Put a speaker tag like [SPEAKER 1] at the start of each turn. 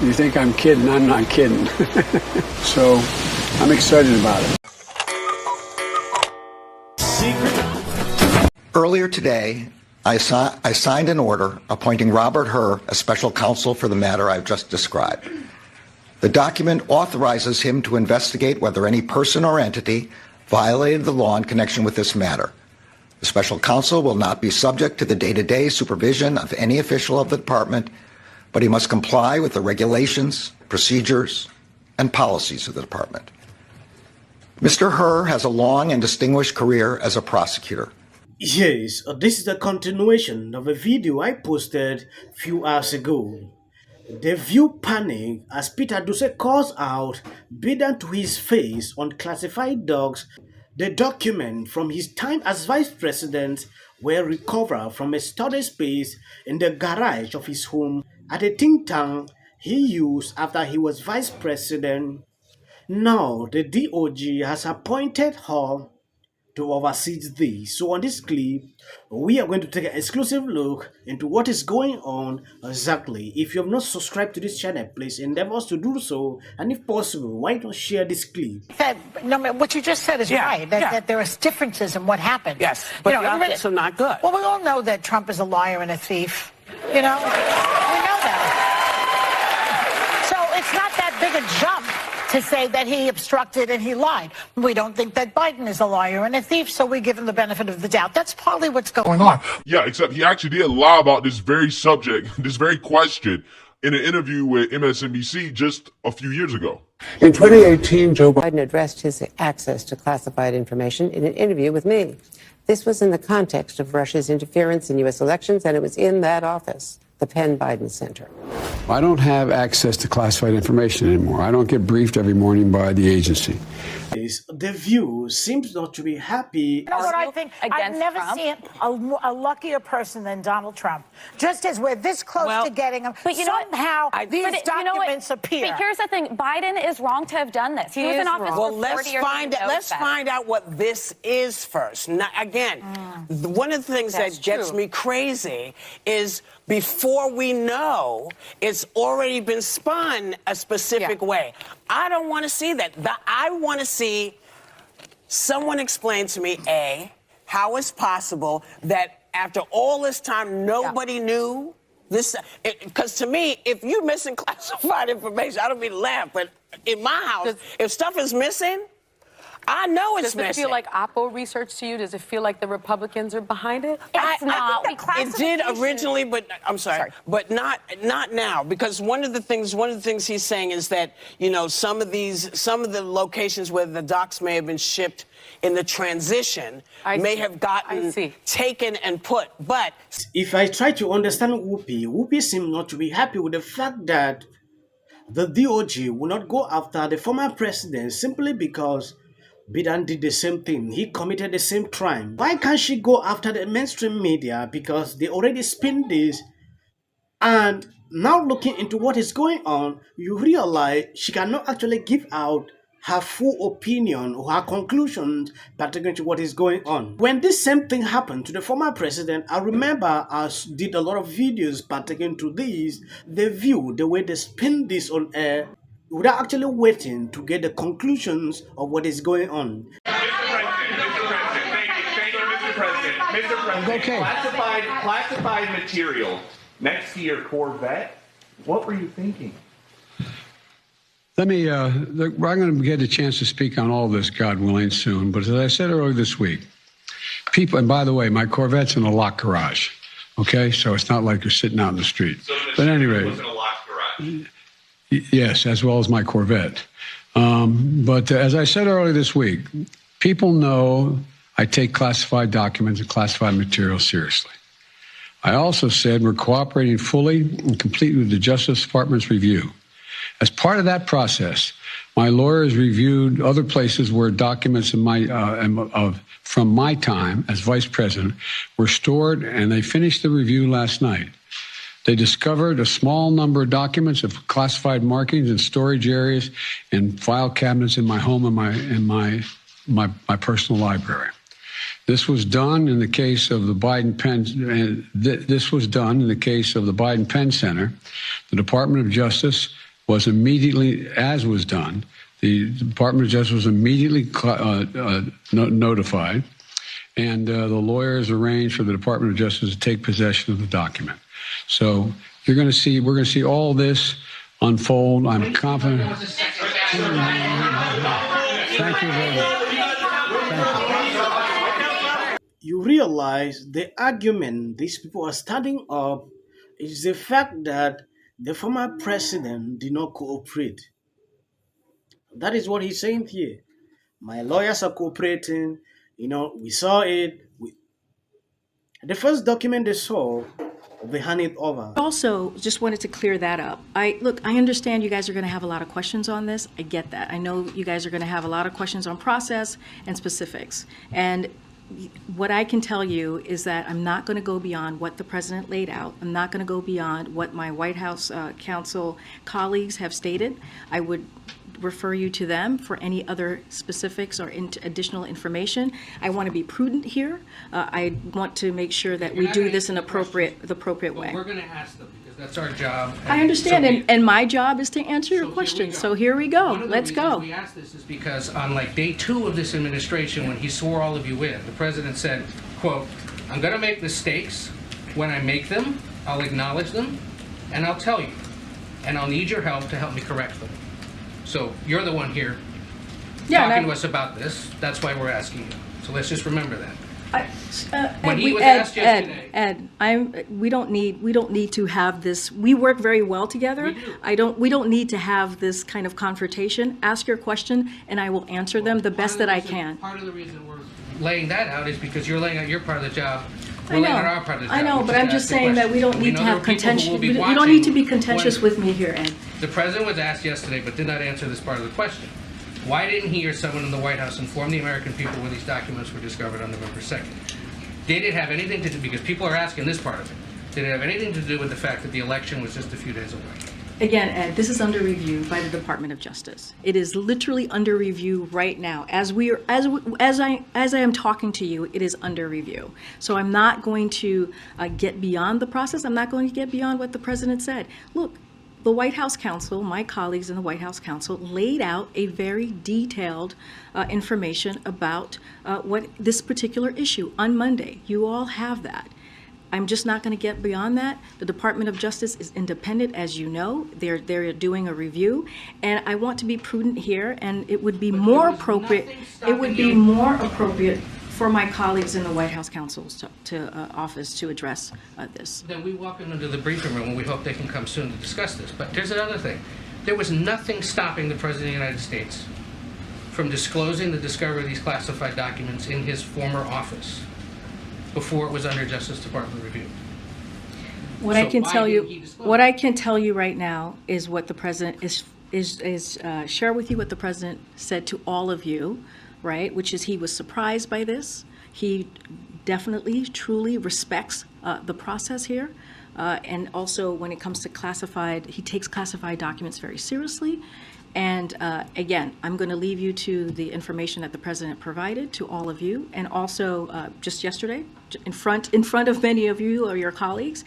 [SPEAKER 1] You think I'm kidding? I'm not kidding. So I'm excited about it.
[SPEAKER 2] Earlier today, I signed an order appointing Robert Hur as special counsel for the matter I've just described. The document authorizes him to investigate whether any person or entity violated the law in connection with this matter. The special counsel will not be subject to the day-to-day supervision of any official of the department, but he must comply with the regulations, procedures, and policies of the department. Mr. Hur has a long and distinguished career as a prosecutor.
[SPEAKER 3] Yes, this is a continuation of a video I posted a few hours ago. The view panic as Peter Dutse calls out Biden to his face on classified docs. The document from his time as vice president were recovered from a storage space in the garage of his home at a think tank he used after he was vice president. Now the DOJ has appointed her to oversee this. So on this clip, we are going to take an exclusive look into what is going on exactly. If you have not subscribed to this channel, please endeavor to do so. And if possible, why not share this clip?
[SPEAKER 4] What you just said is right, that there are differences in what happened.
[SPEAKER 5] Yes, but the optics are not good.
[SPEAKER 4] Well, we all know that Trump is a liar and a thief. We know that. So it's not that big a jump to say that he obstructed and he lied. We don't think that Biden is a liar and a thief, so we give him the benefit of the doubt. That's partly what's going on.
[SPEAKER 6] Yeah, except he actually did lie about this very subject, this very question, in an interview with MSNBC just a few years ago.
[SPEAKER 1] In 2018, Joe
[SPEAKER 7] Biden addressed his access to classified information in an interview with me. This was in the context of Russia's interference in U.S. elections, and it was in that office, the Penn Biden Center.
[SPEAKER 1] I don't have access to classified information anymore. I don't get briefed every morning by the agency.
[SPEAKER 3] The View seems not to be happy.
[SPEAKER 4] You know what I think? I've never
[SPEAKER 8] Trump?
[SPEAKER 4] seen a luckier person than Donald Trump. Just as we're this close to getting him,
[SPEAKER 8] but you know
[SPEAKER 4] somehow these documents appear.
[SPEAKER 8] But here's the thing: Biden is wrong to have done this. He was in office for 40 years.
[SPEAKER 5] Let's find out what this is first. Now, again, one of the things that gets me crazy is before we know, it's already been spun a specific way. I don't want to see that. I want to see someone explain to me, A, how it's possible that after all this time, nobody knew this. Because to me, if you're missing classified information, I don't mean to laugh, but in my house, if stuff is missing, I know it's missing.
[SPEAKER 9] Does it feel like Oppo research to you? Does it feel like the Republicans are behind it?
[SPEAKER 8] It's not.
[SPEAKER 5] It did originally, but I'm sorry, but not now. Because one of the things he's saying is that, you know, some of the locations where the docs may have been shipped in the transition may have gotten taken and put. But
[SPEAKER 3] if I try to understand Whoopi seems not to be happy with the fact that the DOJ will not go after the former president simply because Biden did the same thing. He committed the same crime. Why can't she go after the mainstream media? Because they already spin this. And now looking into what is going on, you realize she cannot actually give out her full opinion or her conclusions pertaining to what is going on. When this same thing happened to the former president, I remember I did a lot of videos pertaining to this. The View, the way they spin this on air, without actually waiting to get the conclusions of what is going on.
[SPEAKER 10] Mr. President,
[SPEAKER 1] Okay.
[SPEAKER 10] classified material next to your Corvette. What were you thinking?
[SPEAKER 1] Let me, I'm going to get a chance to speak on all this, God willing, soon. But as I said earlier this week, people, and by the way, my Corvette's in a locked garage. Okay, so it's not like you're sitting out in the street.
[SPEAKER 10] So
[SPEAKER 1] but anyway,
[SPEAKER 10] was in a locked garage.
[SPEAKER 1] Yes, as well as my Corvette. But as I said earlier this week, people know I take classified documents and classified material seriously. I also said we're cooperating fully and completely with the Justice Department's review. As part of that process, my lawyers reviewed other places where documents in from my time as vice president were stored, and they finished the review last night. They discovered a small number of documents of classified markings in storage areas and file cabinets in my home and my personal library. This was done in the case of the Biden Penn. This was done in the case of the Biden Penn Center. The Department of Justice was immediately, as was done, the Department of Justice was immediately notified, and the lawyers arranged for the Department of Justice to take possession of the document. So we're going to see all this unfold. I'm confident. Thank you very much.
[SPEAKER 3] You realize the argument these people are standing up is the fact that the former president did not cooperate. That is what he's saying here. My lawyers are cooperating. We saw it. The first document they saw, they handed over.
[SPEAKER 11] Also, just wanted to clear that up. I understand you guys are going to have a lot of questions on this. I get that. I know you guys are going to have a lot of questions on process and specifics. And what I can tell you is that I'm not going to go beyond what the president laid out. I'm not going to go beyond what my White House counsel colleagues have stated. I would refer you to them for any other specifics or additional information. I want to be prudent here. I want to make sure that we do this in the appropriate way.
[SPEAKER 12] We're going to ask them because that's our job.
[SPEAKER 11] I understand, and my job is to answer your questions. So here we go. Let's go.
[SPEAKER 12] We asked this is because on like day 2 of this administration, when he swore all of you in, the president said, quote, "I'm going to make mistakes. When I make them, I'll acknowledge them, and I'll tell you, and I'll need your help to help me correct them." So you're the one here talking to us about this. That's why we're asking you. So let's just remember that. When he was asked yesterday,
[SPEAKER 11] Ed, we don't need to have this. We work very well together. We don't need to have this kind of confrontation. Ask your question, and I will answer them the best that I can.
[SPEAKER 12] Part of the reason we're laying that out is because you're laying out your part of the job.
[SPEAKER 11] I know, but I'm just saying that we don't need to have contention. You don't need to be contentious with me here, Ed.
[SPEAKER 12] The president was asked yesterday, but did not answer this part of the question. Why didn't he or someone in the White House inform the American people when these documents were discovered on November 2nd? Did it have anything to do, because people are asking this part of it, did it have anything to do with the fact that the election was just a few days away?
[SPEAKER 11] Again, Ed, this is under review by the Department of Justice. It is literally under review right now. As I am talking to you, it is under review. So I'm not going to get beyond the process. I'm not going to get beyond what the president said. Look, the White House counsel, my colleagues in the White House counsel, laid out a very detailed information about what this particular issue on Monday. You all have that. I'm just not going to get beyond that. The Department of Justice is independent, as you know. They're doing a review, and I want to be prudent here. And it would be more appropriate. It would be more appropriate for my colleagues in the White House counsel's office to address this.
[SPEAKER 12] Then we welcome them to the briefing room, and we hope they can come soon to discuss this. But there's another thing. There was nothing stopping the President of the United States from disclosing the discovery of these classified documents in his former office before it was under Justice Department review.
[SPEAKER 11] What I can tell you right now is what the president is share with you what the president said to all of you, right? Which is he was surprised by this. He definitely, truly respects the process here. And also when it comes to classified, he takes classified documents very seriously. And again, I'm going to leave you to the information that the president provided to all of you. And also just yesterday, in front of many of you or your colleagues,